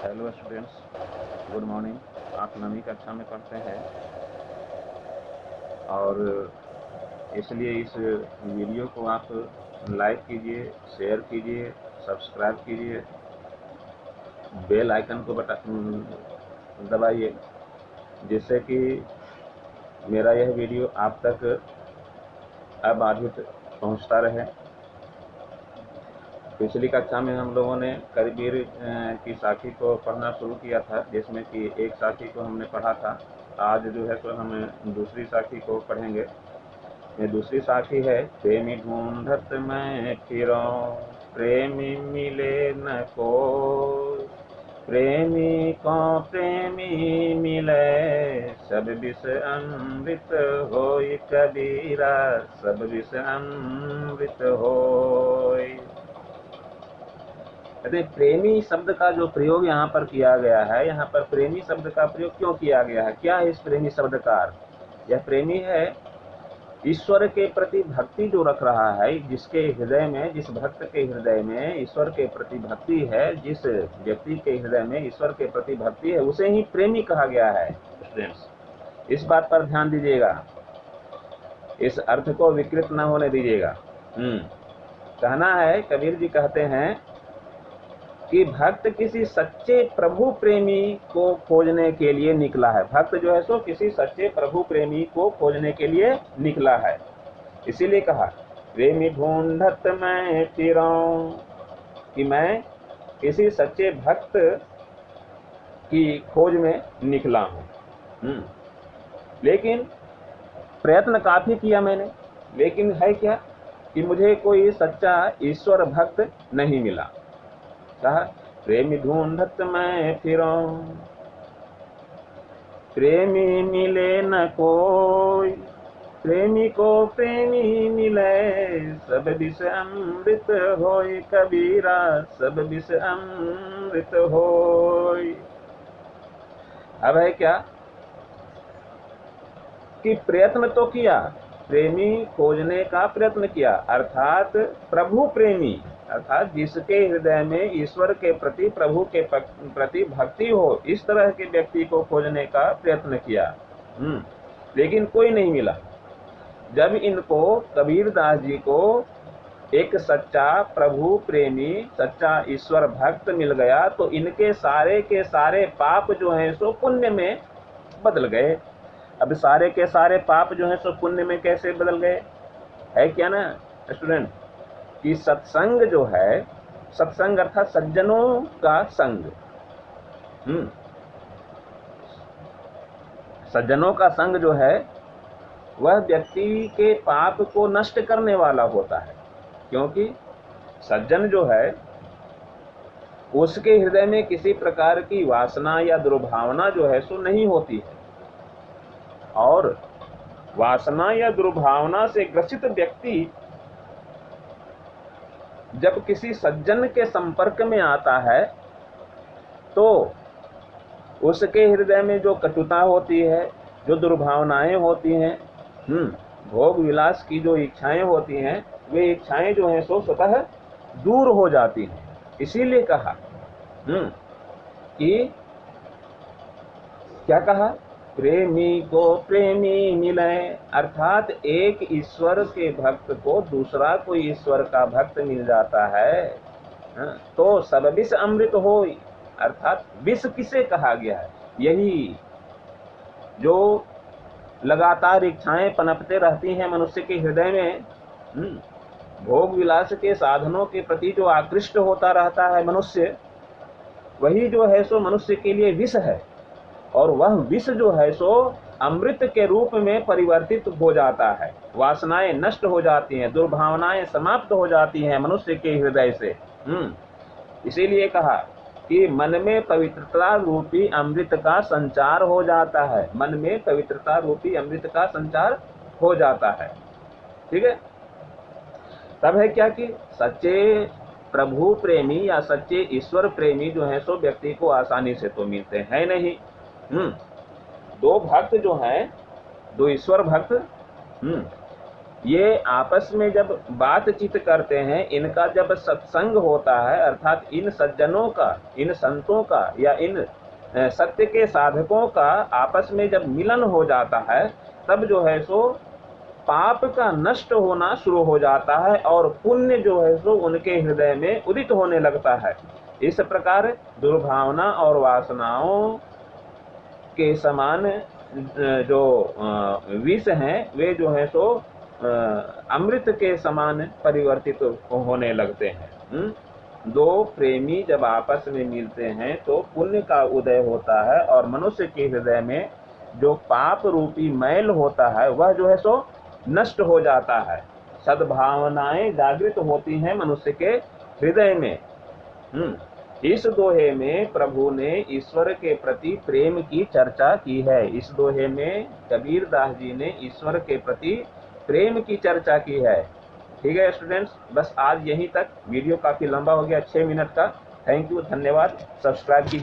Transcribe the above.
Hello students, good morning. आप 9वीं कक्षा में पढ़ते हैं और इसलिए इस वीडियो को आप लाइक कीजिए, शेयर कीजिए, सब्सक्राइब कीजिए, बेल आइकन को दबाइए, जिससे कि मेरा यह वीडियो आप तक अबाधित पहुंचता रहे। पिछली कक्षा में हम लोगों ने कबीर की साखी को पढ़ना शुरू किया था, जिसमें कि एक साखी को हमने पढ़ा था। आज जो है तो हम दूसरी साखी को पढ़ेंगे। ये दूसरी साखी है, प्रेमी ढूंढत मैं फिरूं, प्रेमी मिले न को, प्रेमी को प्रेमी मिले, सब विष अमृत होय कबीरा, सब विष अमृत होय। कहते हैं प्रेमी शब्द का जो प्रयोग यहाँ पर किया गया है, यहाँ पर प्रेमी शब्द का प्रयोग क्यों किया गया है, क्या है इस प्रेमी शब्द का अर्थ? यह प्रेमी है ईश्वर के प्रति भक्ति जो रख रहा है, जिसके हृदय में, जिस भक्त के हृदय में ईश्वर के प्रति भक्ति है, जिस व्यक्ति के हृदय में ईश्वर के प्रति भक्ति है, उसे ही प्रेमी कहा गया है। स्टूडेंट्स, इस बात पर ध्यान दीजिएगा, इस अर्थ को विकृत न होने दीजिएगा। कहना है, कबीर जी कहते हैं कि भक्त किसी सच्चे प्रभु प्रेमी को खोजने के लिए निकला है। भक्त जो है सो किसी सच्चे प्रभु प्रेमी को खोजने के लिए निकला है। इसीलिए कहा प्रेमी ढूंढत मैं फिरूं, कि मैं किसी सच्चे भक्त की खोज में निकला हूं। लेकिन प्रयत्न काफी किया मैंने, लेकिन है क्या कि मुझे कोई सच्चा ईश्वर भक्त नहीं मिला। कहा प्रेमी ढूंढत मैं फिरूं, प्रेमी मिले न कोई, प्रेमी को प्रेमी मिले, सब विष अमृत होय कबीरा, सब विष अमृत होय। अब है क्या कि प्रयत्न तो किया, प्रेमी खोजने का प्रयत्न किया, अर्थात प्रभु प्रेमी, अर्थात जिसके हृदय में ईश्वर के प्रति, प्रभु के प्रति भक्ति हो, इस तरह के व्यक्ति को खोजने का प्रयत्न किया। लेकिन कोई नहीं मिला। जब इनको, कबीरदास जी को, एक सच्चा प्रभु प्रेमी, सच्चा ईश्वर भक्त मिल गया, तो इनके सारे के सारे पाप जो हैं सो पुण्य में बदल गए। अब सारे के सारे पाप जो हैं सो पुण्य में कैसे बदल गए? है क्या ना स्टूडेंट, कि सत्संग जो है, सत्संग अर्थात सज्जनों का संग, सज्जनों का संग जो है वह व्यक्ति के पाप को नष्ट करने वाला होता है। क्योंकि सज्जन जो है उसके हृदय में किसी प्रकार की वासना या दुर्भावना जो है सो नहीं होती है, और वासना या दुर्भावना से ग्रसित व्यक्ति जब किसी सज्जन के संपर्क में आता है तो उसके हृदय में जो कटुता होती है, जो दुर्भावनाएं होती हैं, भोग विलास की जो इच्छाएं होती हैं, वे इच्छाएं जो हैं सो स्वतः दूर हो जाती हैं। इसीलिए कहा कि क्या कहा, प्रेमी को प्रेमी मिले, अर्थात एक ईश्वर के भक्त को दूसरा कोई ईश्वर का भक्त मिल जाता है तो सब विष अमृत होय, अर्थात विष किसे कहा गया है? यही जो लगातार इच्छाएं पनपते रहती हैं मनुष्य के हृदय में, भोग विलास के साधनों के प्रति जो आकृष्ट होता रहता है मनुष्य, वही जो है सो मनुष्य के लिए विष है, और वह विष जो है सो अमृत के रूप में परिवर्तित हो जाता है। वासनाएं नष्ट हो जाती हैं, दुर्भावनाएं समाप्त हो जाती हैं मनुष्य के हृदय से। इसीलिए कहा कि मन में पवित्रता रूपी अमृत का संचार हो जाता है, मन में पवित्रता रूपी अमृत का संचार हो जाता है। ठीक है, तब है क्या कि सच्चे प्रभु प्रेमी या सच्चे ईश्वर प्रेमी जो है सो व्यक्ति को आसानी से तो मिलते हैं नहीं। दो भक्त जो हैं, दो ईश्वर भक्त, ये आपस में जब बातचीत करते हैं, इनका जब सत्संग होता है, अर्थात इन सज्जनों का, इन संतों का या इन सत्य के साधकों का आपस में जब मिलन हो जाता है, तब जो है सो पाप का नष्ट होना शुरू हो जाता है और पुण्य जो है सो उनके हृदय में उदित होने लगता है। इस प्रकार दुर्भावना और वासनाओं के समान जो विष हैं, वे जो है सो अमृत के समान परिवर्तित होने लगते हैं। दो प्रेमी जब आपस में मिलते हैं तो पुण्य का उदय होता है और मनुष्य के हृदय में जो पाप रूपी मैल होता है वह जो है सो नष्ट हो जाता है। सद्भावनाएं जागृत होती हैं मनुष्य के हृदय में। इस दोहे में प्रभु ने ईश्वर के प्रति प्रेम की चर्चा की है। इस दोहे में कबीर दास जी ने ईश्वर के प्रति प्रेम की चर्चा की है। ठीक है स्टूडेंट्स, बस आज यहीं तक। वीडियो काफी लंबा हो गया, 6 मिनट का। थैंक यू, धन्यवाद। सब्सक्राइब कीजिए।